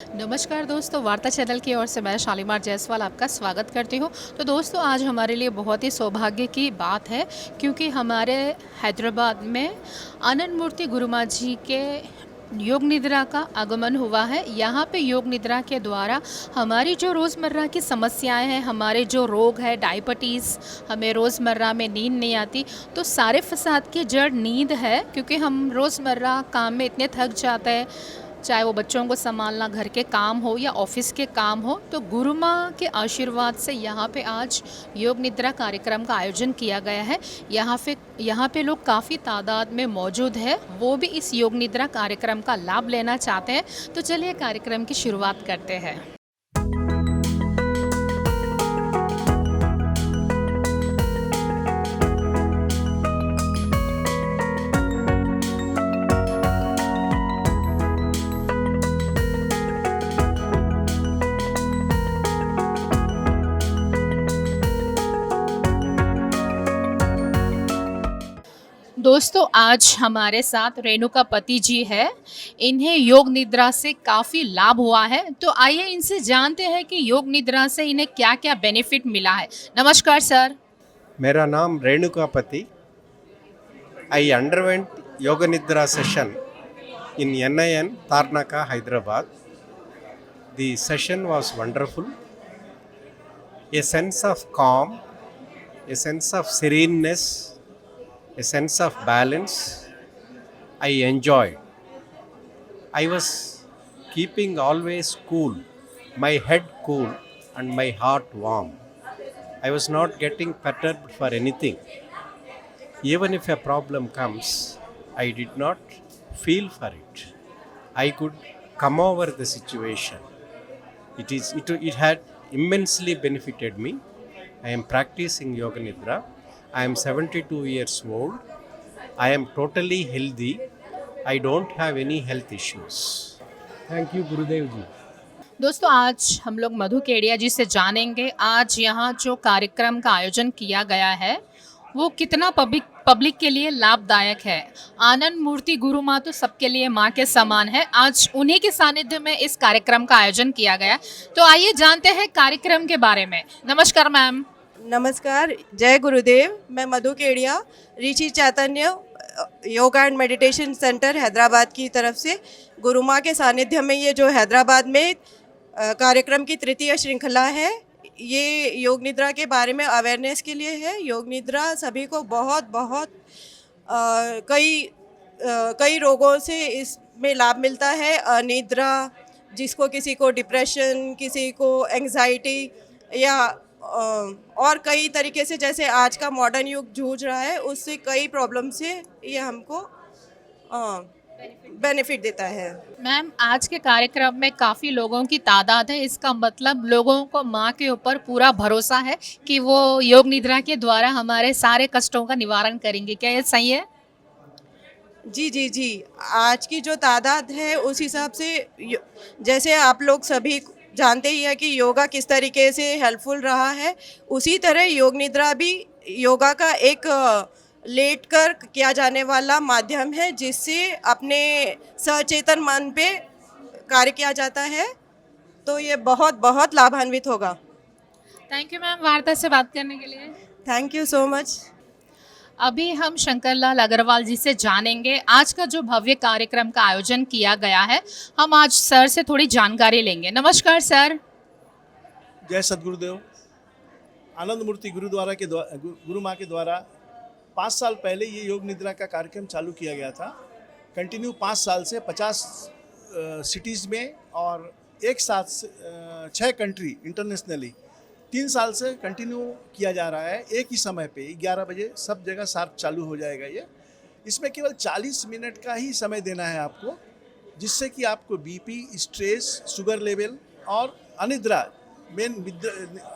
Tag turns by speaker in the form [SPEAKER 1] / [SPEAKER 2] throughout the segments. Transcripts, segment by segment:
[SPEAKER 1] नमस्कार दोस्तों, वार्ता चैनल की ओर से मैं शालीमार जायसवाल आपका स्वागत करती हूँ। तो दोस्तों, आज हमारे लिए बहुत ही सौभाग्य की बात है क्योंकि हमारे हैदराबाद में आनंद मूर्ति गुरुमा जी के योग निद्रा का आगमन हुआ है। यहाँ पे योग निद्रा के द्वारा हमारी जो रोज़मर्रा की समस्याएं हैं, हमारे जो रोग है, डायबिटीज़, हमें रोज़मर्रा में नींद नहीं आती, तो सारे फसाद की जड़ नींद है। क्योंकि हम रोज़मर्रा काम में इतने थक जाते हैं, चाहे वो बच्चों को संभालना, घर के काम हो या ऑफिस के काम हो, तो गुरु माँ के आशीर्वाद से यहाँ पे आज योग निद्रा कार्यक्रम का आयोजन किया गया है। यहाँ पे लोग काफ़ी तादाद में मौजूद है, वो भी इस योग निद्रा कार्यक्रम का लाभ लेना चाहते हैं। तो चलिए कार्यक्रम की शुरुआत करते हैं। दोस्तों, आज हमारे साथ रेणुका पति जी है। इन्हें योग निद्रा से काफ़ी लाभ हुआ है, तो आइए इनसे जानते हैं कि योग निद्रा से इन्हें क्या क्या बेनिफिट मिला है। नमस्कार सर।
[SPEAKER 2] मेरा नाम रेणुकापति। I underwent Yoga Nidra session in NIN, Tarnaka, Hyderabad. The session was wonderful. A sense of calm, a sense of sereneness, a sense of balance. I enjoyed. I was keeping always cool, my head cool and my heart warm. I was not getting perturbed for anything. Even if a problem comes, I did not feel for it. I could come over the situation. It had immensely benefited me. I am practicing Yoga Nidra. I am 72 years old. I am totally healthy. I don't have any health issues. Thank you, Gurudev ji.
[SPEAKER 1] दोस्तों, आज हम लोग मधु केडिया जी से जानेंगे आज यहाँ जो कार्यक्रम का आयोजन किया गया है वो कितना पब्लिक के लिए लाभदायक है। आनंद मूर्ति गुरु माँ तो सबके लिए माँ के समान है। आज उन्हीं के सानिध्य में इस कार्यक्रम का आयोजन किया गया। तो आइए जानते हैं कार्यक्रम के बारे में। नमस्कार मैम।
[SPEAKER 3] नमस्कार, जय गुरुदेव। मैं Madhu Kedia, Rishi Chaitanya yoga and meditation centre Hyderabad की तरफ से गुरु माँ के सानिध्य में ये जो हैदराबाद में कार्यक्रम की तृतीय श्रृंखला है, ये योग निद्रा के बारे में अवेयरनेस के लिए है। योग निद्रा सभी को बहुत बहुत कई रोगों से इसमें लाभ मिलता है। अनिद्रा, जिसको किसी को डिप्रेशन, किसी को एंग्जाइटी या और कई तरीके से, जैसे आज का मॉडर्न युग जूझ रहा है, उससे कई प्रॉब्लम से ये हमको बेनिफिट देता है।
[SPEAKER 1] मैम, आज के कार्यक्रम में काफ़ी लोगों की तादाद है, इसका मतलब लोगों को माँ के ऊपर पूरा भरोसा है कि वो योग निद्रा के द्वारा हमारे सारे कष्टों का निवारण करेंगे। क्या ये सही है?
[SPEAKER 3] जी जी जी, आज की जो तादाद है उस हिसाब से जैसे आप लोग सभी जानते ही है कि योगा किस तरीके से हेल्पफुल रहा है, उसी तरह योग निद्रा भी योगा का एक लेट कर किया जाने वाला माध्यम है, जिससे अपने सचेतन मन पे कार्य किया जाता है। तो ये बहुत बहुत लाभान्वित होगा।
[SPEAKER 1] थैंक यू मैम वार्ता से बात करने के लिए।
[SPEAKER 3] Thank you so much.
[SPEAKER 1] अभी हम शंकरलाल अग्रवाल जी से जानेंगे आज का जो भव्य कार्यक्रम का आयोजन किया गया है। हम आज सर से थोड़ी जानकारी लेंगे। नमस्कार सर।
[SPEAKER 4] जय सदगुरुदेव। आनंद मूर्ति गुरु माँ के द्वारा 5 साल पहले ये योग निद्रा का कार्यक्रम चालू किया गया था। कंटिन्यू 5 साल से 50 सिटीज़ में और एक साथ 6 कंट्री इंटरनेशनली 3 साल से कंटिन्यू किया जा रहा है। एक ही समय पे 11 बजे सब जगह शार्प चालू हो जाएगा ये। इसमें केवल 40 मिनट का ही समय देना है आपको, जिससे कि आपको बीपी, स्ट्रेस, शुगर लेवल और अनिद्रा,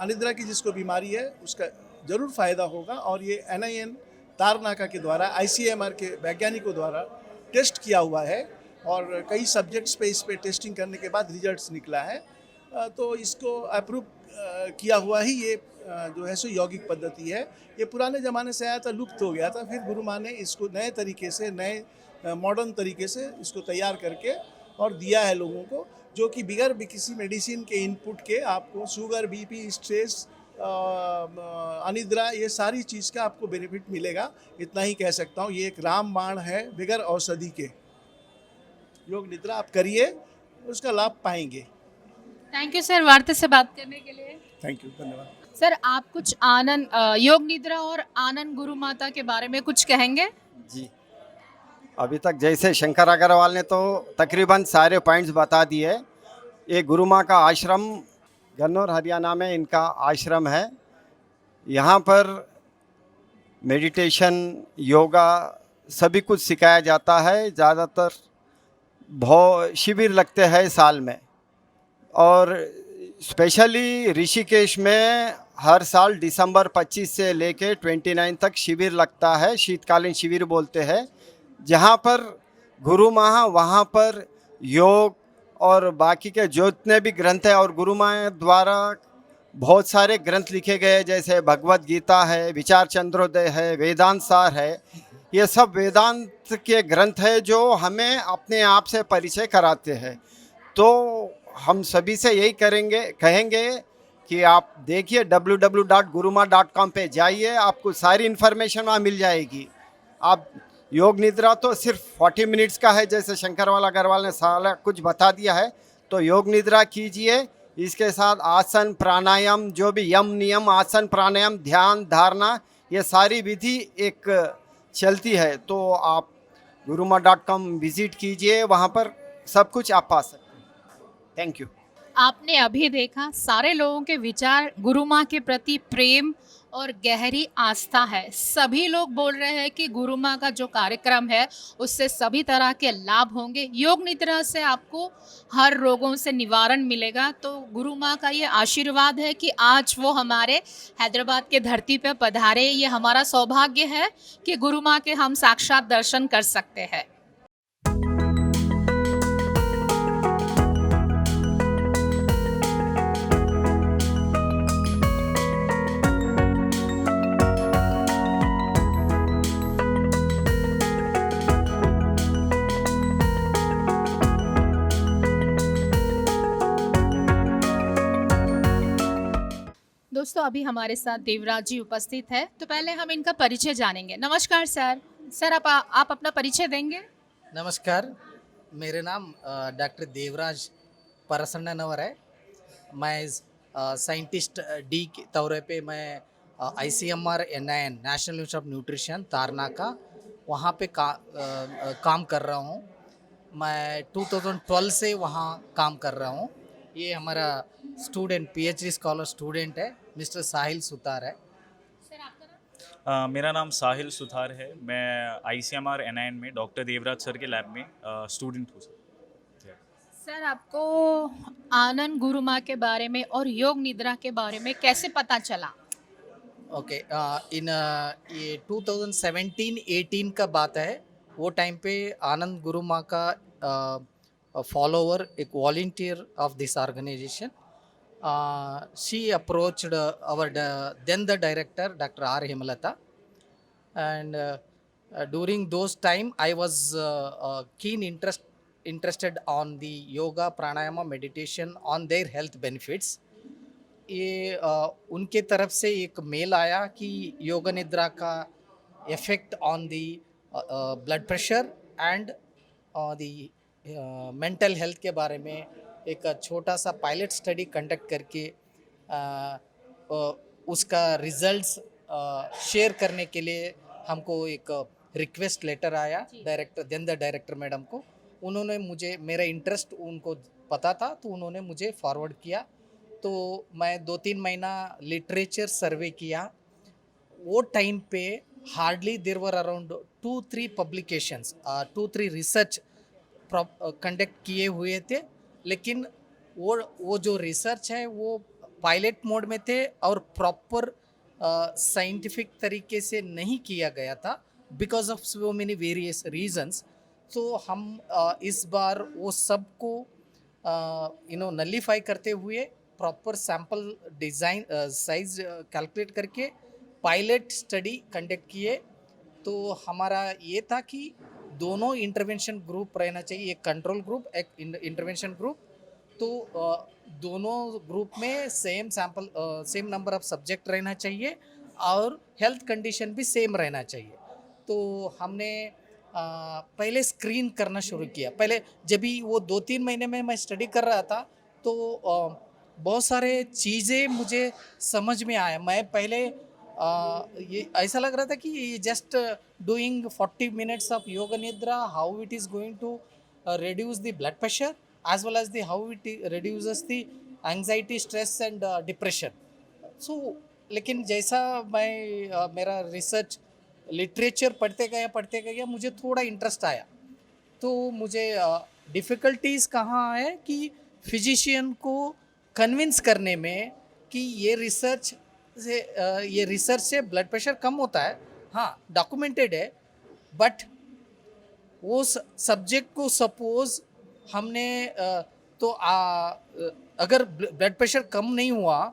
[SPEAKER 4] अनिद्रा की जिसको बीमारी है उसका ज़रूर फ़ायदा होगा। और ये NIN तारनाका के द्वारा ICMR के वैज्ञानिकों द्वारा टेस्ट किया हुआ है और कई सब्जेक्ट्स पे इस पे टेस्टिंग करने के बाद रिजल्ट्स निकला है। तो इसको अप्रूव किया हुआ ही ये जो है सो यौगिक पद्धति है। ये पुराने ज़माने से आया था, लुप्त हो गया था, फिर गुरु माँ ने इसको नए तरीके से, नए मॉडर्न तरीके से इसको तैयार करके और दिया है लोगों को, जो कि बिगर भी किसी मेडिसिन के इनपुट के आपको शुगर, बीपी, स्ट्रेस, अनिद्रा, ये सारी चीज़ का आपको बेनिफिट मिलेगा। इतना ही कह सकता हूँ। ये एक रामबाण है बिगर औषधि के। योग निद्रा आप करिए, उसका लाभ पाएंगे।
[SPEAKER 1] थैंक यू सर वार्ता से बात करने के लिए।
[SPEAKER 4] थैंक यू, धन्यवाद।
[SPEAKER 1] सर आप कुछ आनंद योग निद्रा और आनंद गुरु माता के बारे में कुछ कहेंगे?
[SPEAKER 5] जी, अभी तक जैसे शंकर अग्रवाल ने तो तकरीबन सारे पॉइंट्स बता दिए। ये गुरु माँ का आश्रम गन्नौर हरियाणा में इनका आश्रम है। यहाँ पर मेडिटेशन, योगा सभी कुछ सिखाया जाता है। ज़्यादातर बहुत शिविर लगते हैं साल में, और स्पेशली ऋषिकेश में हर साल दिसंबर 25 से लेके 29 तक शिविर लगता है, शीतकालीन शिविर बोलते हैं, जहाँ पर गुरु माँ वहाँ पर योग और बाकी के जितने भी ग्रंथ हैं, और गुरु माँ द्वारा बहुत सारे ग्रंथ लिखे गए, जैसे भगवत गीता है, विचार चंद्रोदय है, वेदांत सार है। ये सब वेदांत के ग्रंथ है जो हमें अपने आप से परिचय कराते हैं। तो हम सभी से यही कहेंगे कि आप देखिए www.guruma.com पे जाइए, आपको सारी इन्फॉर्मेशन वहाँ मिल जाएगी। आप योग निद्रा तो सिर्फ 40 मिनट्स का है, जैसे शंकरवाल अग्रवाल ने सारा कुछ बता दिया है। तो योग निद्रा कीजिए, इसके साथ आसन प्राणायाम, जो भी यम नियम, आसन प्राणायाम, ध्यान, धारणा, ये सारी विधि एक चलती है। तो आप guruma.com विज़िट कीजिए, वहाँ पर सब कुछ आप पा सकते हैं। Thank you.
[SPEAKER 1] आपने अभी देखा सारे लोगों के विचार गुरु माँ के प्रति प्रेम और गहरी आस्था है। सभी लोग बोल रहे हैं कि गुरु माँ का जो कार्यक्रम है उससे सभी तरह के लाभ होंगे। योग निद्रा से आपको हर रोगों से निवारण मिलेगा। तो गुरु माँ का ये आशीर्वाद है कि आज वो हमारे हैदराबाद के धरती पर पधारे। ये हमारा सौभाग्य है कि गुरु माँ के हम साक्षात दर्शन कर सकते हैं। दोस्तों अभी हमारे साथ देवराज जी उपस्थित है, तो पहले हम इनका परिचय जानेंगे। नमस्कार सर। सर आप अपना परिचय देंगे?
[SPEAKER 6] नमस्कार, मेरे नाम डॉक्टर देवराज परसन्नानवर है। मैं साइंटिस्ट डी के तौर पे मैं ICMR NIN national institute of nutrition Tarnaka वहाँ पे काम कर रहा हूँ। मैं 2012 से वहाँ काम कर रहा हूँ। ये हमारा स्टूडेंट PhD स्कॉलर स्टूडेंट है, मिस्टर साहिल सुतार है।
[SPEAKER 1] सर आपका नाम?
[SPEAKER 7] मेरा नाम साहिल सुथार है। मैं ICMR NIN में डॉक्टर देवराज सर के लैब में स्टूडेंट हूँ सर।
[SPEAKER 1] सर आपको आनंद गुरु माँ के बारे में और योग निद्रा के बारे में कैसे पता चला?
[SPEAKER 6] ओके, ये 2017-18 का बात है। वो टाइम पे आनंद गुरु माँ का फॉलोवर, एक volunteer of this organisation, she approached our then the director Dr. R. Hemlata, and during those time I was interested on the yoga, pranayama, meditation on their health benefits. ये उनके तरफ से एक mail आया कि योग निद्रा का effect on the blood pressure and the mental health के बारे में एक छोटा सा पायलट स्टडी कंडक्ट करके उसका रिजल्ट्स शेयर करने के लिए हमको एक रिक्वेस्ट लेटर आया डायरेक्टर मैडम को। उन्होंने मुझे, मेरा इंटरेस्ट उनको पता था तो उन्होंने मुझे फॉरवर्ड किया। तो मैं 2-3 महीना लिटरेचर सर्वे किया। वो टाइम पे hardly there were around 2-3 publications, 2-3 research conduct किए हुए थे, लेकिन वो जो रिसर्च है वो पायलट मोड में थे और प्रॉपर साइंटिफिक तरीके से नहीं किया गया था because of so many various reasons. तो हम इस बार वो सबको नलीफाई करते हुए proper sample design size calculate करके पायलट स्टडी कंडक्ट किए। तो हमारा ये था कि दोनों इंटरवेंशन ग्रुप रहना चाहिए, एक कंट्रोल ग्रुप एक इंटरवेंशन ग्रुप। तो दोनों ग्रुप में same sample same number of subject रहना चाहिए और हेल्थ कंडीशन भी सेम रहना चाहिए। तो हमने पहले स्क्रीन करना शुरू किया। पहले जब भी वो 2-3 महीने में मैं स्टडी कर रहा था तो बहुत सारे चीज़ें मुझे समझ में आया। मैं पहले ये ऐसा लग रहा था कि ये just doing 40 minutes of yoga nidra, how it is going to reduce the blood pressure as well as the how it reduces the anxiety, stress and depression. So लेकिन जैसा मैं मेरा रिसर्च लिटरेचर पढ़ते गया मुझे थोड़ा इंटरेस्ट आया। तो मुझे डिफ़िकल्टीज़ कहाँ आए कि फिजिशियन को कन्विंस करने में कि ये रिसर्च से ब्लड प्रेशर कम होता है, हाँ डॉक्यूमेंटेड है, बट वो सब्जेक्ट को सपोज हमने अगर ब्लड प्रेशर कम नहीं हुआ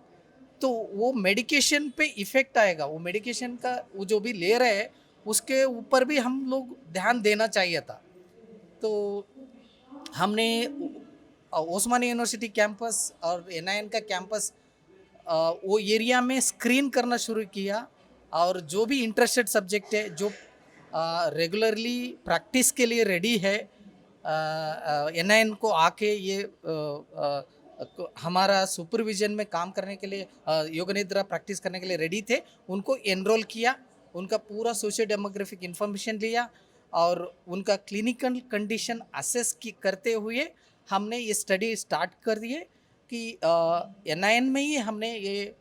[SPEAKER 6] तो वो मेडिकेशन पे इफ़ेक्ट आएगा। वो मेडिकेशन का वो जो भी ले रहे हैं उसके ऊपर भी हम लोग ध्यान देना चाहिए था। तो हमने ओस्मानी यूनिवर्सिटी कैंपस और एनआईएन का कैंपस वो एरिया में स्क्रीन करना शुरू किया और जो भी इंटरेस्टेड सब्जेक्ट है जो रेगुलरली प्रैक्टिस के लिए रेडी है एनआईएन को आके ये हमारा सुपरविजन में काम करने के लिए योग निद्रा प्रैक्टिस करने के लिए रेडी थे, उनको एनरोल किया, उनका पूरा सोशियो डेमोग्राफिक इंफॉर्मेशन लिया और उनका क्लिनिकल कंडीशन असेस करते हुए हमने ये स्टडी स्टार्ट कर दिए कि एनआईएन में ही हमने ये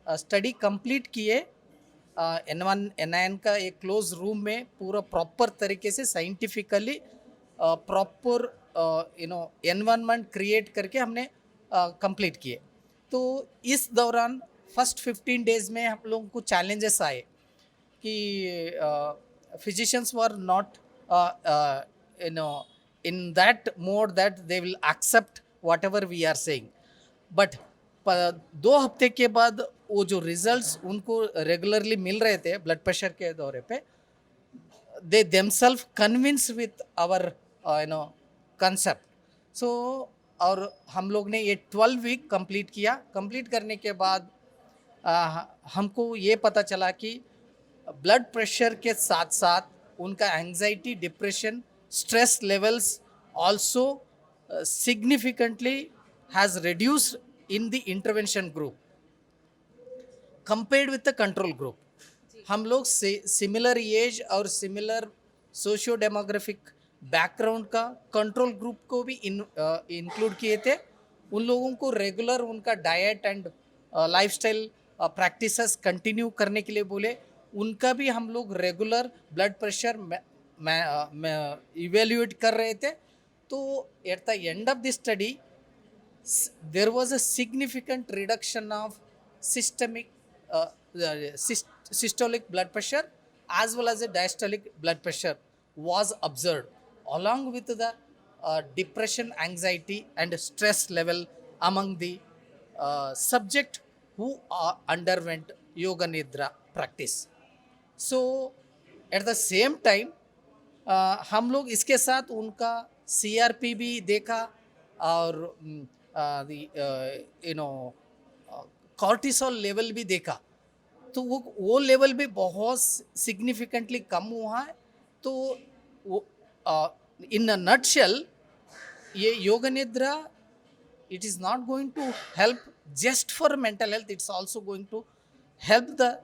[SPEAKER 6] स्टडी कंप्लीट किए। एनआईएन का एक क्लोज रूम में पूरा प्रॉपर तरीके से साइंटिफिकली प्रॉपर एनवायरनमेंट क्रिएट करके हमने कंप्लीट किए। तो इस दौरान फर्स्ट 15 डेज में हम लोगों को चैलेंजेस आए कि physicians were not in that mode that they will accept whatever we are saying, but 2 हफ्ते के बाद वो जो रिजल्ट्स उनको रेगुलरली मिल रहे थे ब्लड प्रेशर के दौरे पे, they themselves convinced with our concept. So और हम लोग ने ये 12 वीक कंप्लीट किया। कंप्लीट करने के बाद हमको ये पता चला कि ब्लड प्रेशर के साथ साथ उनका anxiety, depression, stress levels also significantly has reduced in the intervention group compared with the control group. हम लोग सिमिलर एज और सिमिलर सोशियो डेमोग्राफिक बैकग्राउंड का कंट्रोल ग्रुप को भी इंक्लूड किए थे। उन लोगों को रेगुलर उनका diet and lifestyle practices continue करने के लिए बोले। उनका भी हम लोग रेगुलर ब्लड प्रेशर मैं इवेल्युएट कर रहे थे। तो at the end of the study there was a significant reduction of systolic blood pressure as well as a diastolic blood pressure was observed along with the depression, anxiety and stress level among the subject who underwent yoga nidra practice. So at the same time हम लोग इसके साथ उनका CRP भी देखा और cortisol level भी देखा। तो वो लेवल भी बहुत सिग्निफिकेंटली कम हुआ है। तो वो इन अ नटशेल ये योग निद्रा it is not going to help just for mental health, it's also going to help the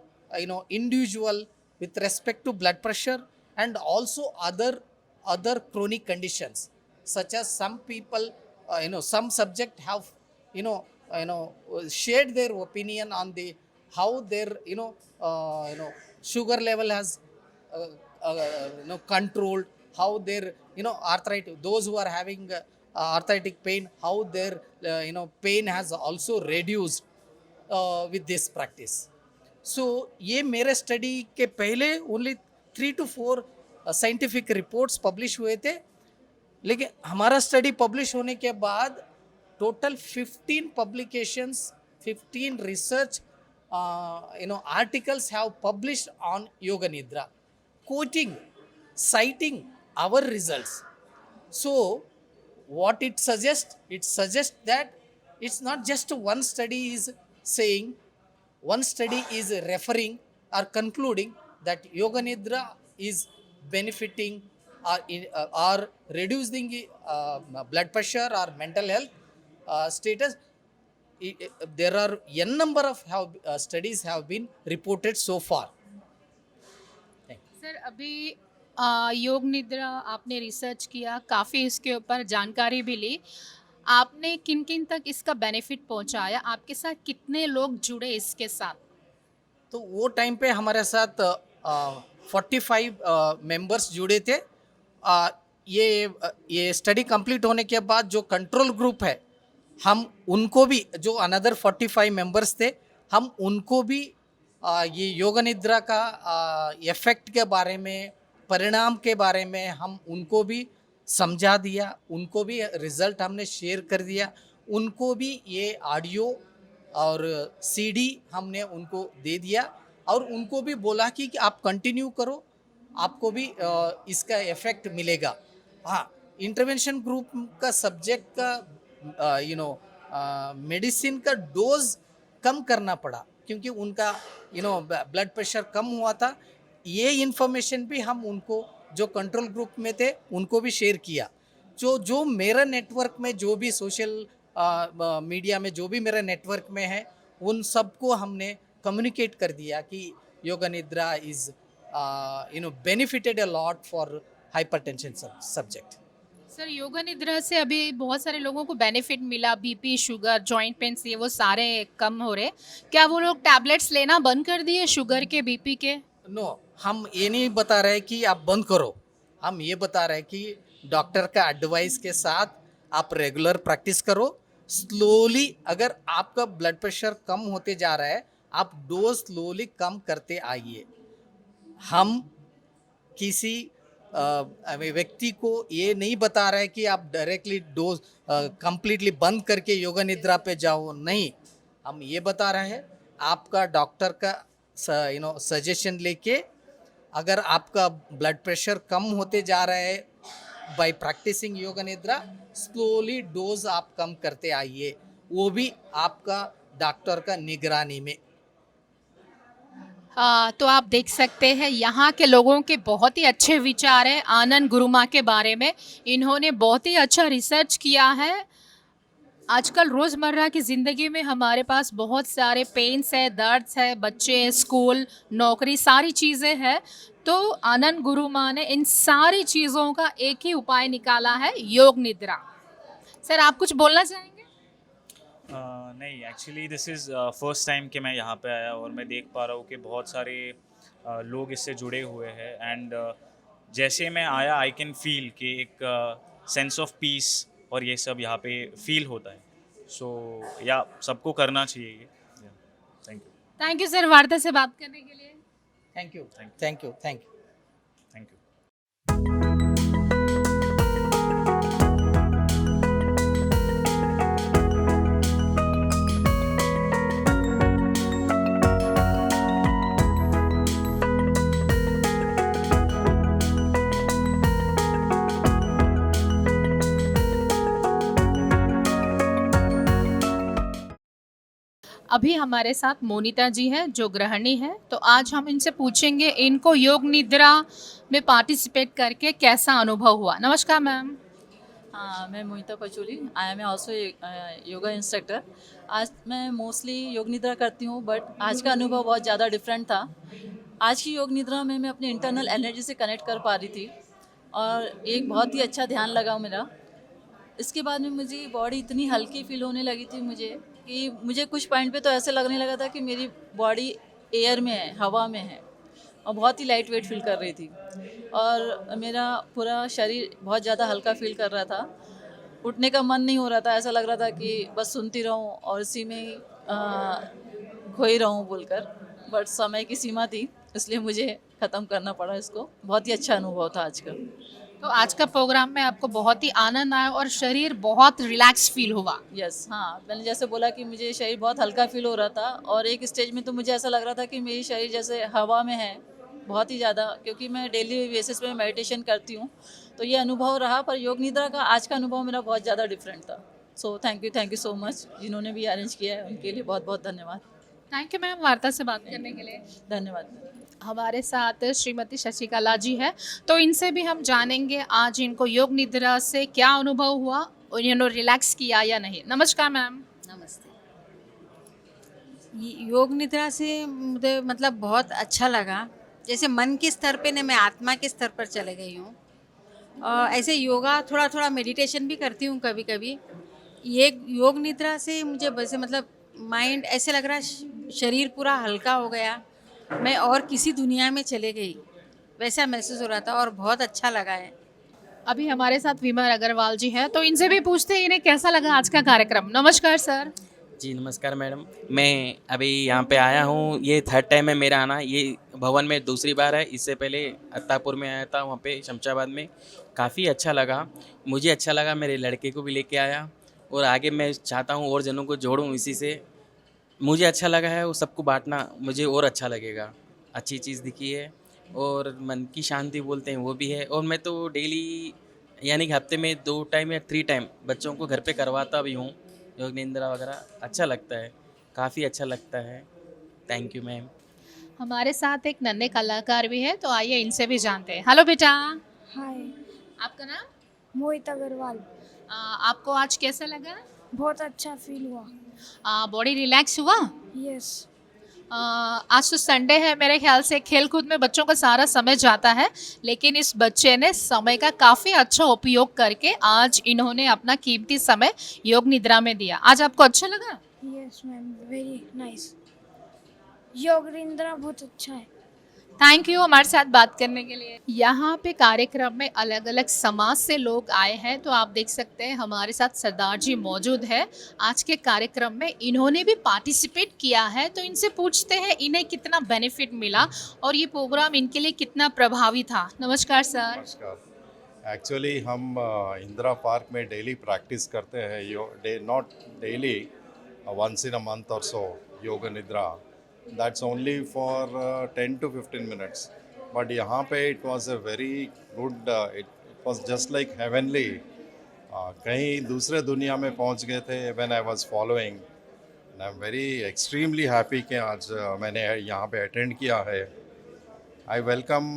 [SPEAKER 6] individual with respect to blood pressure and also other chronic conditions, such as some people some subject have shared their opinion on the how their sugar level has controlled, how their arthritis, those who are having arthritic pain, how their pain has also reduced with this practice. So ये मेरे study के पहले only 3 to 4 scientific reports publish हुए थे, लेकिन हमारा study publish होने के बाद total 15 publications, 15 research articles have published on yoga nidra, quoting, citing our results. So what it suggests that it's not just one study is saying, one study is referring or concluding that yoga nidra is benefiting or reducing blood pressure or mental health status. There are n number of studies have been reported so far.
[SPEAKER 1] Sir अभी योग निद्रा आपने research किया, काफ़ी इसके ऊपर जानकारी भी ली। आपने किन किन तक इसका बेनिफिट पहुंचाया, आपके साथ कितने लोग जुड़े इसके साथ?
[SPEAKER 6] तो वो टाइम पे हमारे साथ 45 मेंबर्स जुड़े थे। ये स्टडी कंप्लीट होने के बाद जो कंट्रोल ग्रुप है, हम उनको भी, जो अनदर 45 मेंबर्स थे, हम उनको भी ये योग निद्रा का इफ़ेक्ट के बारे में, परिणाम के बारे में हम उनको भी समझा दिया, उनको भी रिज़ल्ट हमने शेयर कर दिया, उनको भी ये ऑडियो और सीडी हमने उनको दे दिया और उनको भी बोला कि आप कंटिन्यू करो, आपको भी इसका इफ़ेक्ट मिलेगा। हाँ, इंटरवेंशन ग्रुप का सब्जेक्ट का मेडिसिन का डोज कम करना पड़ा क्योंकि उनका ब्लड प्रेशर कम हुआ था। ये इन्फॉर्मेशन भी हम उनको, जो कंट्रोल ग्रुप में थे, उनको भी शेयर किया। जो मेरा नेटवर्क में, जो भी सोशल मीडिया में जो भी मेरे नेटवर्क में है, उन सबको हमने कम्युनिकेट कर दिया कि योगा निद्रा is benefited a lot for hypertension subject.
[SPEAKER 1] Sir yoga निद्रा से अभी बहुत सारे लोगों को बेनिफिट मिला, बीपी, शुगर, जॉइंट पेन्स, ये वो सारे कम हो रहे। क्या वो लोग टैबलेट्स लेना बंद कर दिए शुगर के, बीपी के?
[SPEAKER 6] नो, हम ये नहीं बता रहे कि आप बंद करो, हम ये बता रहे कि डॉक्टर का एडवाइस के साथ आप रेगुलर प्रैक्टिस करो। स्लोली अगर आपका ब्लड प्रेशर कम होते जा रहा है, आप डोज स्लोली कम करते आइए। हम किसी व्यक्ति को ये नहीं बता रहे कि आप डायरेक्टली डोज कंप्लीटली बंद करके योगा निद्रा पे जाओ, नहीं। हम ये बता रहे हैं, आपका डॉक्टर का सजेशन लेके, अगर आपका ब्लड प्रेशर कम होते जा रहा है बाय प्रैक्टिसिंग योगा निद्रा, स्लोली डोज आप कम करते आइए, वो भी आपका डॉक्टर का निगरानी में।
[SPEAKER 1] तो आप देख सकते हैं यहाँ के लोगों के बहुत ही अच्छे विचार हैं आनंद गुरुमा के बारे में। इन्होंने बहुत ही अच्छा रिसर्च किया है। आजकल रोज़मर्रा की ज़िंदगी में हमारे पास बहुत सारे पेन्स है, दर्द है, बच्चे, स्कूल, नौकरी, सारी चीज़ें हैं। तो आनंद गुरुमा ने इन सारी चीज़ों का एक ही उपाय निकाला है, योग निद्रा। सर आप कुछ बोलना चाहेंगे?
[SPEAKER 7] नहीं, actually this is first time कि मैं यहाँ पे आया और मैं देख पा रहा हूँ कि बहुत सारे लोग इससे जुड़े हुए हैं। एंड जैसे मैं आया, आई कैन फील कि एक सेंस ऑफ पीस और ये सब यहाँ पे फील होता है। सो या सबको करना चाहिए ये। Thank you.
[SPEAKER 1] Thank you sir वार्ता से बात करने के लिए।
[SPEAKER 6] Thank you, thank you, thank you,
[SPEAKER 7] thank you.
[SPEAKER 1] अभी हमारे साथ मोनिता जी हैं जो गृहिणी है। तो आज हम इनसे पूछेंगे इनको योग निद्रा में पार्टिसिपेट करके कैसा अनुभव हुआ। नमस्कार मैम।
[SPEAKER 8] मैं Mohita Pacholi, I am also yoga instructor. आज मैं मोस्टली योग निद्रा करती हूँ, बट आज का अनुभव बहुत ज़्यादा डिफरेंट था। आज की योग निद्रा में मैं अपने इंटरनल एनर्जी से कनेक्ट कर पा रही थी और एक बहुत ही अच्छा ध्यान लगा मेरा। इसके बाद में मुझे बॉडी इतनी हल्की फील होने लगी थी कि मुझे कुछ पॉइंट पे तो ऐसे लगने लगा था कि मेरी बॉडी एयर में है, हवा में है, और बहुत ही लाइट वेट फील कर रही थी और मेरा पूरा शरीर बहुत ज़्यादा हल्का फील कर रहा था। उठने का मन नहीं हो रहा था, ऐसा लग रहा था कि बस सुनती रहूं और इसी में खोई रहूं बोलकर। बट समय की सीमा थी, इसलिए मुझे ख़त्म करना पड़ा इसको। बहुत ही अच्छा अनुभव था आज का।
[SPEAKER 1] तो आज का प्रोग्राम में आपको बहुत ही आनंद आया और शरीर बहुत रिलैक्स फील हुआ।
[SPEAKER 8] यस, हाँ, मैंने जैसे बोला कि मुझे शरीर बहुत हल्का फील हो रहा था और एक स्टेज में तो मुझे ऐसा लग रहा था कि मेरी शरीर जैसे हवा में है बहुत ही ज़्यादा, क्योंकि मैं डेली बेसिस पे मेडिटेशन करती हूँ, तो ये अनुभव रहा। पर योग निद्रा का आज का अनुभव मेरा बहुत ज़्यादा डिफरेंट था। So thank you so much, जिन्होंने भी अरेंज किया है उनके लिए बहुत बहुत धन्यवाद।
[SPEAKER 1] थैंक यू मैम वार्ता से बात करने के लिए।
[SPEAKER 8] धन्यवाद।
[SPEAKER 1] हमारे साथ श्रीमती शशिकला जी है, तो इनसे भी हम जानेंगे आज इनको योग निद्रा से क्या अनुभव हुआ और इन्होंने रिलैक्स किया या नहीं। नमस्कार मैम।
[SPEAKER 9] नमस्ते। योग निद्रा से मुझे मतलब बहुत अच्छा लगा। जैसे मन के स्तर पे नहीं, मैं आत्मा के स्तर पर चले गई हूँ। ऐसे योगा थोड़ा थोड़ा मेडिटेशन भी करती हूँ कभी कभी। ये योग निद्रा से मुझे वैसे मतलब माइंड ऐसे लग रहा है, शरीर पूरा हल्का हो गया, मैं और किसी दुनिया में चले गई, वैसा महसूस हो रहा था और बहुत अच्छा लगा है।
[SPEAKER 1] अभी हमारे साथ विमल अग्रवाल जी हैं, तो इनसे भी पूछते हैं इन्हें कैसा लगा आज का कार्यक्रम। नमस्कार सर।
[SPEAKER 10] जी नमस्कार मैडम। मैं अभी यहाँ पे आया हूँ, ये थर्ड टाइम है मेरा आना। ये भवन में दूसरी बार है, इससे पहले अत्तापुर में आया था, वहाँ पे शमशाबाद में। काफ़ी अच्छा लगा, मुझे अच्छा लगा, मेरे लड़के को भी लेके आया और आगे मैं चाहता हूँ और जनों को जोड़ूँ इसी से। मुझे अच्छा लगा है, वो सबको बांटना मुझे और अच्छा लगेगा। अच्छी चीज़ दिखी है और मन की शांति बोलते हैं वो भी है। और मैं तो डेली यानी कि हफ्ते में 2 टाइम या 3 टाइम बच्चों को घर पे करवाता भी हूँ योग निंद्रा वगैरह। अच्छा लगता है, काफ़ी अच्छा लगता है। Thank you ma'am.
[SPEAKER 1] हमारे साथ एक नन्हे कलाकार भी है, तो आइए इनसे भी जानते हैं। हेलो बेटा,
[SPEAKER 11] हाय,
[SPEAKER 1] आपका नाम?
[SPEAKER 11] मोहित अग्रवाल।
[SPEAKER 1] आपको आज कैसा लगा?
[SPEAKER 11] बहुत अच्छा फील हुआ।
[SPEAKER 1] बॉडी रिलैक्स हुआ?
[SPEAKER 11] यस।
[SPEAKER 1] आज तो संडे है, मेरे ख्याल से खेल कूद में बच्चों का सारा समय जाता है, लेकिन इस बच्चे ने समय का काफ़ी अच्छा उपयोग करके आज इन्होंने अपना कीमती समय योग निद्रा में दिया। आज आपको अच्छा लगा?
[SPEAKER 11] Yes ma'am, very nice. योग निद्रा बहुत अच्छा है।
[SPEAKER 1] थैंक यू हमारे साथ बात करने के लिए। यहाँ पे कार्यक्रम में अलग अलग समाज से लोग आए हैं, तो आप देख सकते हैं हमारे साथ सरदार जी मौजूद है। आज के कार्यक्रम में इन्होंने भी पार्टिसिपेट किया है, तो इनसे पूछते हैं इन्हें कितना बेनिफिट मिला और ये प्रोग्राम इनके लिए कितना प्रभावी था। नमस्कार सर।
[SPEAKER 12] नमस्कार। एक्चुअली हम इंदिरा पार्क में डेली प्रैक्टिस करते हैं, not daily, once in a month और सो, योग निद्रा। That's only for 10 to 15 minutes. But यहाँ पे it was a very good, it was just like heavenly. कहीं दूसरे दुनिया में पहुँच गए थे when I was following. And I'm very extremely happy कि आज मैंने यहाँ पे attend किया है. I welcome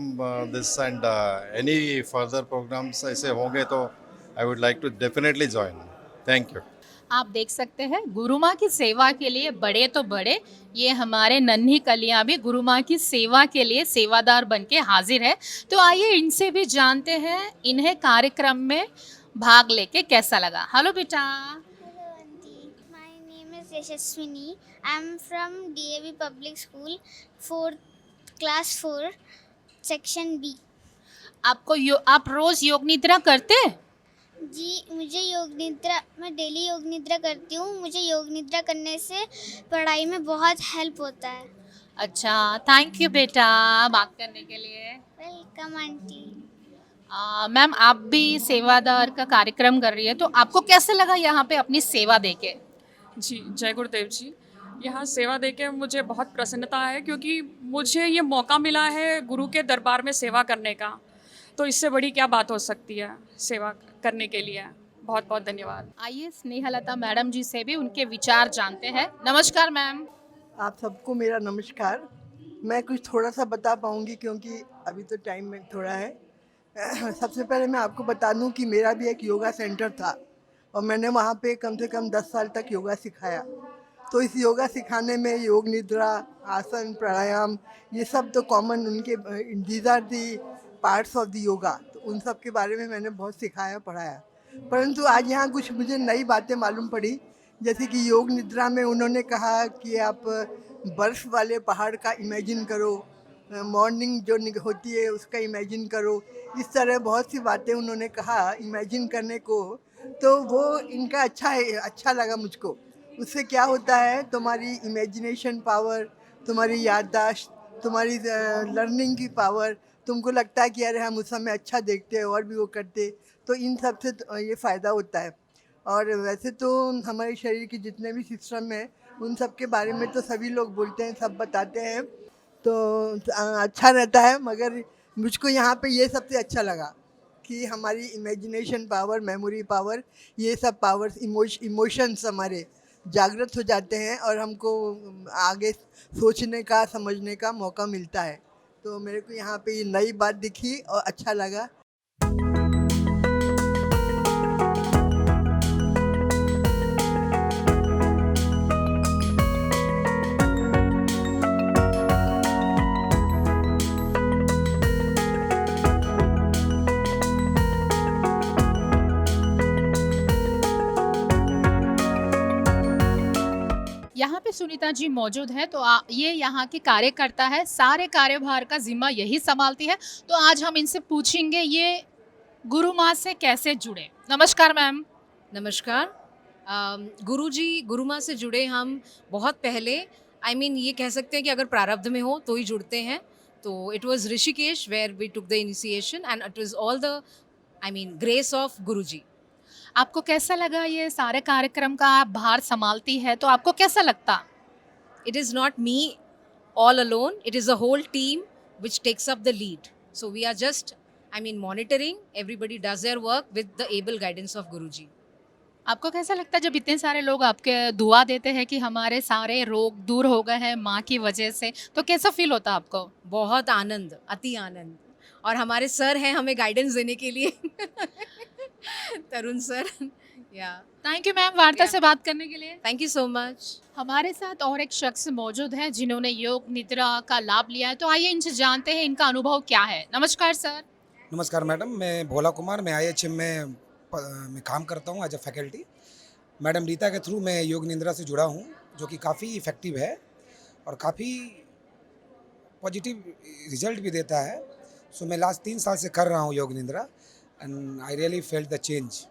[SPEAKER 12] this and any further programs ऐसे होंगे तो I would like to definitely join. Thank you.
[SPEAKER 1] आप देख सकते हैं गुरु माँ की सेवा के लिए बड़े तो बड़े, ये हमारे नन्ही कलियाँ भी गुरु माँ की सेवा के लिए सेवादार बन के हाजिर है। तो आइए इनसे भी जानते हैं इन्हें कार्यक्रम में भाग लेके कैसा लगा। हेलो बेटा।
[SPEAKER 13] Hello auntie, my name is Yashaswini. I am from DAV Public School, class 4, section B.
[SPEAKER 1] आप रोज योग निद्रा करते हैं?
[SPEAKER 13] जी, मुझे योग निद्रा, मैं डेली योग निद्रा करती हूँ। मुझे योग निद्रा करने से पढ़ाई में बहुत हेल्प होता है।
[SPEAKER 1] अच्छा, थैंक यू बेटा बात करने के लिए।
[SPEAKER 13] Welcome aunty.
[SPEAKER 1] मैम, आप भी सेवादार का कार्यक्रम कर रही है, तो आपको कैसे लगा यहाँ पे अपनी सेवा देके?
[SPEAKER 14] जी, जय गुरुदेव जी। यहाँ सेवा देके मुझे बहुत प्रसन्नता है, क्योंकि मुझे ये मौका मिला है गुरु के दरबार में सेवा करने का, तो इससे बड़ी क्या बात हो सकती है सेवा करने के लिए। बहुत बहुत धन्यवाद।
[SPEAKER 1] आइए स्नेहलता मैडम जी से भी उनके विचार जानते हैं। नमस्कार मैम।
[SPEAKER 15] आप सबको मेरा नमस्कार। मैं कुछ थोड़ा सा बता पाऊँगी क्योंकि अभी तो टाइम में थोड़ा है। सबसे पहले मैं आपको बता दूँ कि मेरा भी एक योगा सेंटर था और मैंने वहाँ पे कम से कम 10 साल तक योगा सिखाया। तो इस योगा सिखाने में योग निद्रा, आसन, प्राणायाम, ये सब तो कॉमन, उनके these are the parts of the yoga, तो उन सब के बारे में मैंने बहुत सिखाया, पढ़ाया। परंतु आज यहाँ कुछ मुझे नई बातें मालूम पड़ी, जैसे कि योग निद्रा में उन्होंने कहा कि आप बर्फ़ वाले पहाड़ का इमेजिन करो, मॉर्निंग जो होती है उसका इमेजिन करो। इस तरह बहुत सी बातें उन्होंने कहा इमेजिन करने को, तो वो इनका अच्छा लगा मुझको। उससे क्या होता है, तुम्हारी इमेजिनेशन पावर, तुम्हारी याददाश्त, तुम्हारी लर्निंग की पावर, तुमको लगता है कि अरे हम उस समय अच्छा देखते हैं और भी वो करते, तो इन सब से ये फ़ायदा होता है। और वैसे तो हमारे शरीर के जितने भी सिस्टम हैं उन सब के बारे में तो सभी लोग बोलते हैं, सब बताते हैं, तो अच्छा रहता है। मगर मुझको यहाँ पे ये सबसे अच्छा लगा कि हमारी इमेजिनेशन पावर, मेमोरी पावर, ये सब पावर्स, इमोशंस हमारे जागृत हो जाते हैं और हमको आगे सोचने का, समझने का मौका मिलता है। तो मेरे को यहाँ पे ये नई बात दिखी और अच्छा लगा।
[SPEAKER 1] यहाँ पे सुनीता जी मौजूद है, तो ये यहाँ की कार्यकर्ता है, सारे कार्यभार का जिम्मा यही संभालती है। तो आज हम इनसे पूछेंगे ये गुरु माँ से कैसे जुड़े। नमस्कार मैम।
[SPEAKER 16] नमस्कार। गुरुजी, गुरु माँ से जुड़े हम बहुत पहले, ये कह सकते हैं कि अगर प्रारब्ध में हो तो ही जुड़ते हैं। तो it was Rishikesh where we took the initiation and it was all the grace of Guruji.
[SPEAKER 1] आपको कैसा लगा ये सारे कार्यक्रम का आप भार संभालती है, तो आपको कैसा लगता?
[SPEAKER 16] It is not me all alone, it is a whole team which takes up the lead. So we are just, monitoring, everybody does their work with the able guidance of Guruji.
[SPEAKER 1] आपको कैसा लगता है जब इतने सारे लोग आपके दुआ देते हैं कि हमारे सारे रोग दूर हो गए हैं माँ की वजह से, तो कैसा फील होता है आपको?
[SPEAKER 16] बहुत आनंद, अति आनंद। और हमारे सर हैं हमें गाइडेंस देने के लिए तरुण सर। या
[SPEAKER 1] थैंक यू मैम वार्ता से बात करने के लिए।
[SPEAKER 16] Thank you so much.
[SPEAKER 1] हमारे साथ और एक शख्स मौजूद है जिन्होंने योग निद्रा का लाभ लिया है, तो आइए इनसे जानते हैं इनका अनुभव क्या है। नमस्कार सर।
[SPEAKER 17] नमस्कार मैडम, मैं भोला कुमार, मैं IHM में काम करता हूँ as a faculty. Madam Rita के थ्रू मैं योग निद्रा से जुड़ा हूँ, जो कि काफ़ी इफ़ेक्टिव है और काफ़ी पॉजिटिव रिजल्ट भी देता है। सो मैं लास्ट 3 साल से कर रहा हूँ yoga nidra and I really felt the change.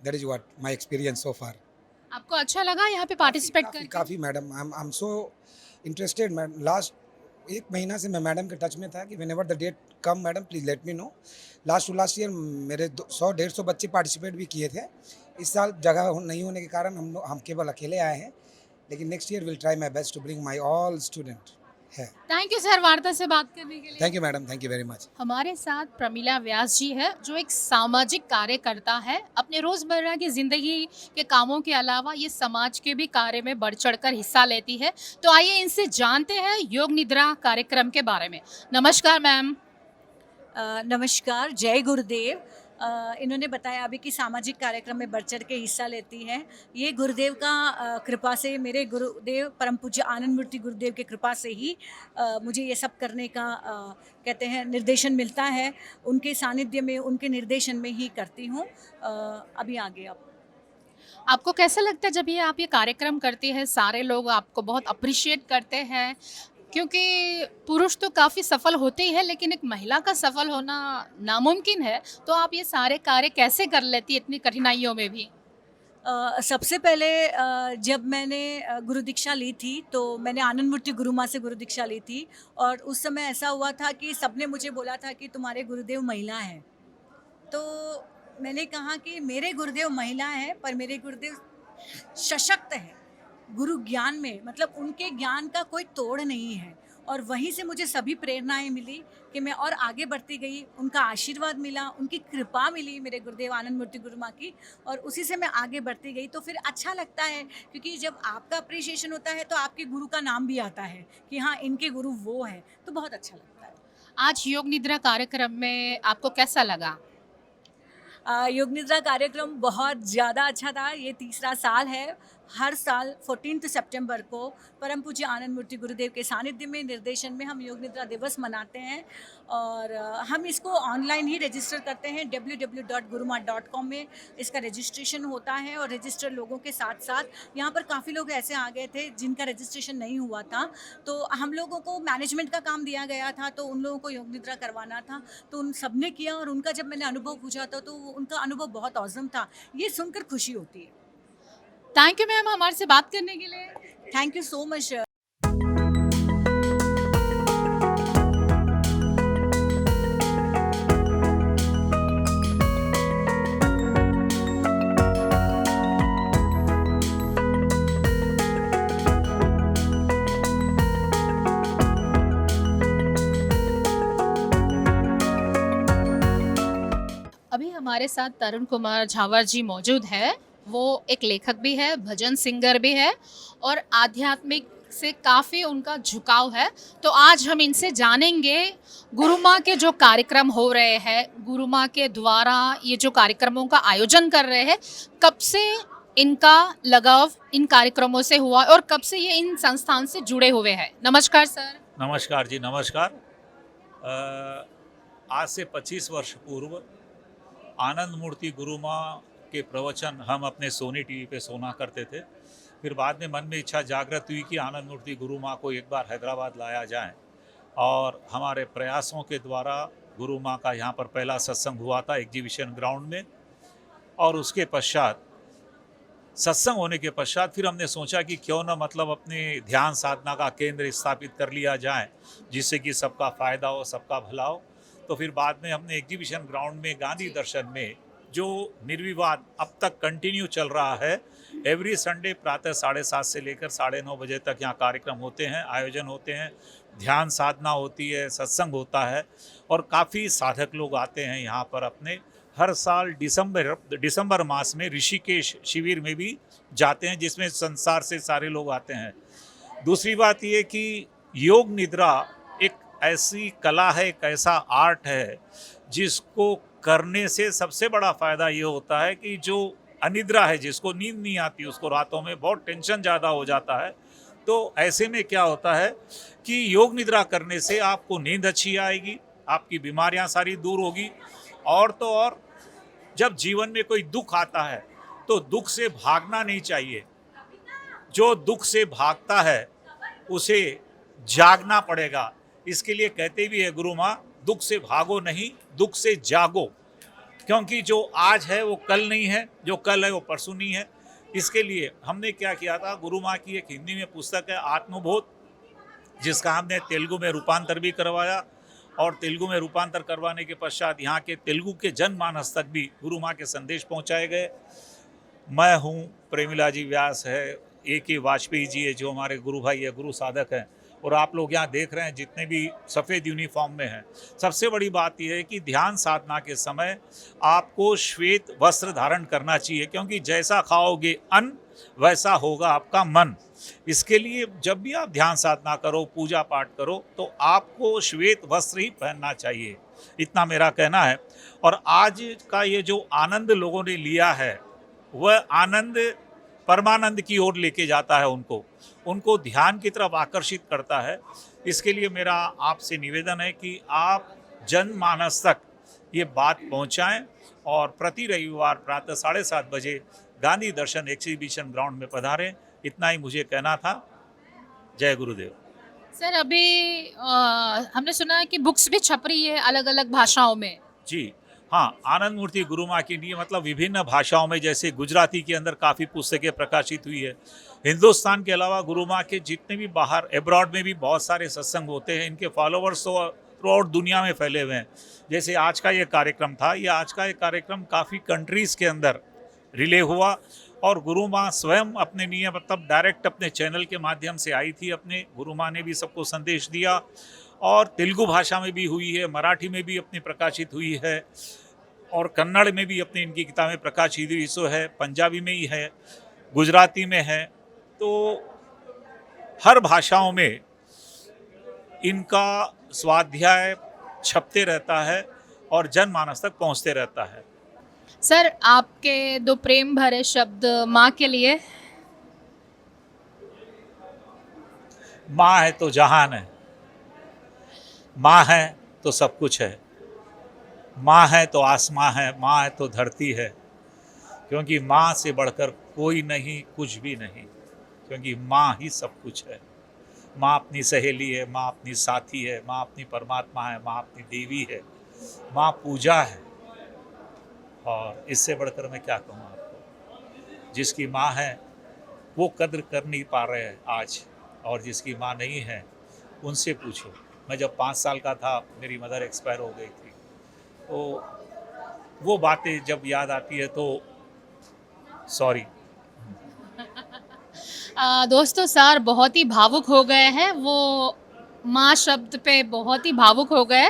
[SPEAKER 17] That is what my experience so far.
[SPEAKER 1] आपको अच्छा लगा यहाँ पे पार्टिसिपेट करके?
[SPEAKER 17] काफ़ी madam, I am so interested. Madam last 1 महीना से मैं मैडम के टच में था कि whenever the date come madam please let me know. Last year मेरे 100-150 बच्चे पार्टिसिपेट भी किए थे। इस साल जगह नहीं होने के कारण हम केवल अकेले आए हैं, लेकिन next year will try my best to bring my all student है।
[SPEAKER 1] थैंक यू सर वार्ता से बात करने के लिए।
[SPEAKER 17] Thank you madam, thank you very much.
[SPEAKER 1] हमारे साथ प्रमिला व्यास जी है जो एक सामाजिक कार्यकर्ता है। अपने रोज़मर्रा की ज़िंदगी के कामों के अलावा ये समाज के भी कार्य में बढ़ चढ़कर हिस्सा लेती है। तो आइए इनसे जानते हैं योग निद्रा कार्यक्रम के बारे में। नमस्कार मैम।
[SPEAKER 18] नमस्कार, जय गुरुदेव। इन्होंने बताया अभी कि सामाजिक कार्यक्रम में बढ़ चढ़ के हिस्सा लेती हैं। ये गुरुदेव का कृपा से, मेरे गुरुदेव परम पूज्य आनंद मूर्ति गुरुदेव के कृपा से ही मुझे ये सब करने का कहते हैं निर्देशन मिलता है। उनके सानिध्य में, उनके निर्देशन में ही करती हूँ। अभी आगे
[SPEAKER 1] आपको कैसा लगता है जब आप ये कार्यक्रम करती है, सारे लोग आपको बहुत अप्रिशिएट करते हैं? क्योंकि पुरुष तो काफ़ी सफल होते ही है, लेकिन एक महिला का सफल होना नामुमकिन है। तो आप ये सारे कार्य कैसे कर लेती है इतनी कठिनाइयों में भी?
[SPEAKER 18] सबसे पहले जब मैंने गुरु दीक्षा ली थी तो मैंने आनंद मूर्ति गुरु माँ से गुरु दीक्षा ली थी। और उस समय ऐसा हुआ था कि सबने मुझे बोला था कि तुम्हारे गुरुदेव महिला हैं। तो मैंने कहा कि मेरे गुरुदेव महिला हैं पर मेरे गुरुदेव सशक्त हैं गुरु ज्ञान में, मतलब उनके ज्ञान का कोई तोड़ नहीं है। और वहीं से मुझे सभी प्रेरणाएं मिली कि मैं और आगे बढ़ती गई। उनका आशीर्वाद मिला, उनकी कृपा मिली मेरे गुरुदेव आनंद मूर्ति गुरु माँ की, और उसी से मैं आगे बढ़ती गई। तो फिर अच्छा लगता है, क्योंकि जब आपका अप्रिशिएशन होता है तो आपके गुरु का नाम भी आता है कि हाँ इनके गुरु वो हैं, तो बहुत अच्छा लगता है।
[SPEAKER 1] आज योग निद्रा कार्यक्रम में आपको कैसा लगा?
[SPEAKER 18] योग निद्रा कार्यक्रम बहुत ज़्यादा अच्छा था। ये 3रा साल है। हर साल 14 सितंबर को परम पूज्य आनंद मूर्ति गुरुदेव के सानिध्य में, निर्देशन में हम योग निद्रा दिवस मनाते हैं। और हम इसको ऑनलाइन ही रजिस्टर करते हैं। www.guruma.com में इसका रजिस्ट्रेशन होता है। और रजिस्टर लोगों के साथ साथ यहाँ पर काफ़ी लोग ऐसे आ गए थे जिनका रजिस्ट्रेशन नहीं हुआ था, तो हम लोगों को मैनेजमेंट का काम दिया गया था, तो उन लोगों को योग निद्रा करवाना था। तो उन सब ने किया और उनका जब मैंने अनुभव पूछा था तो उनका अनुभव बहुत औसम था। ये सुनकर खुशी होती है।
[SPEAKER 1] थैंक यू मैम हमारे से बात करने के लिए।
[SPEAKER 18] Thank you so much.
[SPEAKER 1] हमारे साथ तरुण कुमार झावर जी मौजूद है। वो एक लेखक भी है, भजन सिंगर भी है और आध्यात्मिक से काफ़ी उनका झुकाव है। तो आज हम इनसे जानेंगे गुरु माँ के जो कार्यक्रम हो रहे हैं, गुरु माँ के द्वारा ये जो कार्यक्रमों का आयोजन कर रहे हैं, कब से इनका लगाव इन कार्यक्रमों से हुआ और कब से ये इन संस्थान से जुड़े हुए हैं। नमस्कार सर।
[SPEAKER 19] नमस्कार जी, नमस्कार। आज से 25 वर्ष पूर्व आनंद मूर्ति गुरु माँ के प्रवचन हम अपने सोनी टीवी पे सुना करते थे। फिर बाद में मन में इच्छा जागृत हुई कि आनंद मूर्ति गुरु माँ को एक बार हैदराबाद लाया जाए और हमारे प्रयासों के द्वारा गुरु माँ का यहाँ पर पहला सत्संग हुआ था एग्जीबिशन ग्राउंड में। और उसके पश्चात सत्संग होने के पश्चात फिर हमने सोचा कि क्यों ना मतलब अपने ध्यान साधना का केंद्र स्थापित कर लिया जाए जिससे कि सबका फ़ायदा हो, सबका भला हो। तो फिर बाद में हमने एग्जीबिशन ग्राउंड में गांधी दर्शन में जो निर्विवाद अब तक कंटिन्यू चल रहा है, एवरी संडे प्रातः 7:30 से लेकर 9:30 बजे तक यहाँ कार्यक्रम होते हैं, आयोजन होते हैं, ध्यान साधना होती है, सत्संग होता है और काफ़ी साधक लोग आते हैं यहाँ पर अपने। हर साल दिसंबर मास में ऋषिकेश शिविर में भी जाते हैं जिसमें संसार से सारे लोग आते हैं। दूसरी बात ये कि योग निद्रा एक ऐसी कला है, एक ऐसा आर्ट है जिसको करने से सबसे बड़ा फ़ायदा ये होता है कि जो अनिद्रा है, जिसको नींद नहीं आती, उसको रातों में बहुत टेंशन ज़्यादा हो जाता है। तो ऐसे में क्या होता है कि योग निद्रा करने से आपको नींद अच्छी आएगी, आपकी बीमारियां सारी दूर होगी। और तो और जब जीवन में कोई दुख आता है तो दुख से भागना नहीं चाहिए। जो दुख से भागता है उसे जागना पड़ेगा। इसके लिए कहते भी है गुरु माँ, दुख से भागो नहीं, दुख से जागो। क्योंकि जो आज है वो कल नहीं है, जो कल है वो परसों नहीं है। इसके लिए हमने क्या किया था, गुरु माँ की एक हिंदी में पुस्तक है आत्मबोध, जिसका हमने तेलुगु में रूपांतर भी करवाया और तेलुगु में रूपांतर करवाने के पश्चात यहाँ के तेलुगु के जनमानस तक भी गुरु माँ के संदेश पहुँचाए गए। मैं हूँ, प्रेमिला जी व्यास है, A.K. वाजपेयी जी है जो हमारे गुरु भाई है, गुरु साधक हैं, और आप लोग यहाँ देख रहे हैं जितने भी सफ़ेद यूनिफॉर्म में हैं। सबसे बड़ी बात यह है कि ध्यान साधना के समय आपको श्वेत वस्त्र धारण करना चाहिए, क्योंकि जैसा खाओगे अन्न वैसा होगा आपका मन। इसके लिए जब भी आप ध्यान साधना करो, पूजा पाठ करो, तो आपको श्वेत वस्त्र ही पहनना चाहिए। इतना मेरा कहना है। और आज का ये जो आनंद लोगों ने लिया है वह आनंद परमानंद की ओर लेके जाता है, उनको ध्यान की तरफ आकर्षित करता है। इसके लिए मेरा आपसे निवेदन है कि आप जनमानस तक ये बात पहुंचाएं और प्रति रविवार प्रातः 7:30 बजे गांधी दर्शन एग्जीबिशन ग्राउंड में पधारें। इतना ही मुझे कहना था। जय गुरुदेव।
[SPEAKER 1] सर अभी हमने सुना है कि बुक्स भी छप रही है अलग अलग भाषाओं में।
[SPEAKER 19] जी हाँ, आनंद मूर्ति गुरु माँ के लिए मतलब विभिन्न भाषाओं में, जैसे गुजराती के अंदर काफ़ी पुस्तकें प्रकाशित हुई है। हिंदुस्तान के अलावा गुरु माँ के जितने भी बाहर एब्रॉड में भी बहुत सारे सत्संग होते हैं। इनके फॉलोवर्स तो थ्रू आउट दुनिया में फैले हुए हैं। जैसे आज का ये कार्यक्रम था, ये आज का ये कार्यक्रम काफ़ी कंट्रीज़ के अंदर रिले हुआ और गुरु माँ स्वयं अपने लिए मतलब डायरेक्ट अपने चैनल के माध्यम से आई थी। अपने गुरु माँ ने भी सबको संदेश दिया और तेलुगु भाषा में भी हुई है, मराठी में भी अपनी प्रकाशित हुई है और कन्नड़ में भी अपनी इनकी किताबें प्रकाशित हुई सो है, पंजाबी में ही है, गुजराती में है। तो हर भाषाओं में इनका स्वाध्याय छपते रहता है और जनमानस तक पहुंचते रहता है।
[SPEAKER 1] सर आपके दो प्रेम भरे शब्द माँ के लिए।
[SPEAKER 19] माँ है तो जहान है, माँ है तो सब कुछ है, माँ है तो आसमां है, माँ है तो धरती है, क्योंकि माँ से बढ़कर कोई नहीं, कुछ भी नहीं, क्योंकि माँ ही सब कुछ है। माँ अपनी सहेली है, माँ अपनी साथी है, माँ अपनी परमात्मा है, माँ अपनी देवी है, माँ पूजा है। और इससे बढ़कर मैं क्या कहूँ आपको। जिसकी माँ है वो कद्र कर नहीं पा रहे हैं आज, और जिसकी माँ नहीं है उनसे पूछो। मैं जब 5 साल का था मेरी मदर एक्सपायर हो गई थी, तो वो बातें जब याद आती है तो सॉरी।
[SPEAKER 1] दोस्तों सर बहुत ही भावुक हो गए हैं, वो माँ शब्द पे बहुत ही भावुक हो गए।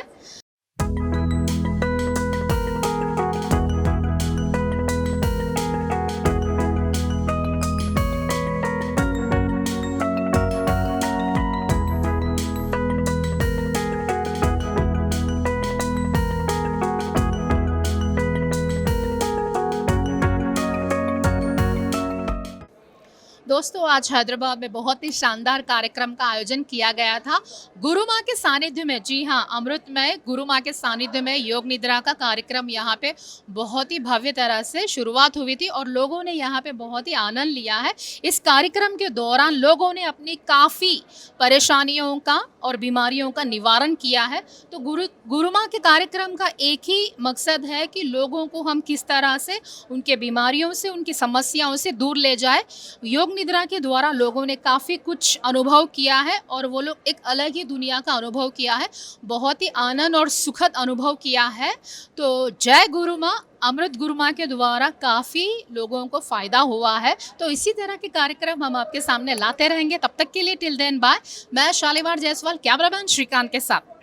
[SPEAKER 1] दोस्तों आज हैदराबाद में बहुत ही शानदार कार्यक्रम का आयोजन किया गया था गुरु माँ के सानिध्य में। जी हाँ, अमृतमय गुरु माँ के सानिध्य में योग निद्रा का कार्यक्रम यहाँ पे बहुत ही भव्य तरह से शुरुआत हुई थी और लोगों ने यहाँ पे बहुत ही आनंद लिया है। इस कार्यक्रम के दौरान लोगों ने अपनी काफ़ी परेशानियों का और बीमारियों का निवारण किया है। तो गुरु माँ के कार्यक्रम का एक ही मकसद है कि लोगों को हम किस तरह से उनके बीमारियों से, उनकी समस्याओं से दूर ले जाए। योग निद्रा के द्वारा लोगों ने काफ़ी कुछ अनुभव किया है और वो लोग एक अलग ही दुनिया का अनुभव किया है, बहुत ही आनंद और सुखद अनुभव किया है। तो जय गुरु माँ, अमृत गुरु माँ के द्वारा काफ़ी लोगों को फ़ायदा हुआ है। तो इसी तरह के कार्यक्रम हम आपके सामने लाते रहेंगे। तब तक के लिए टिल देन बाय। मैं शालीमार जायसवाल, कैमरामैन श्रीकांत के साथ।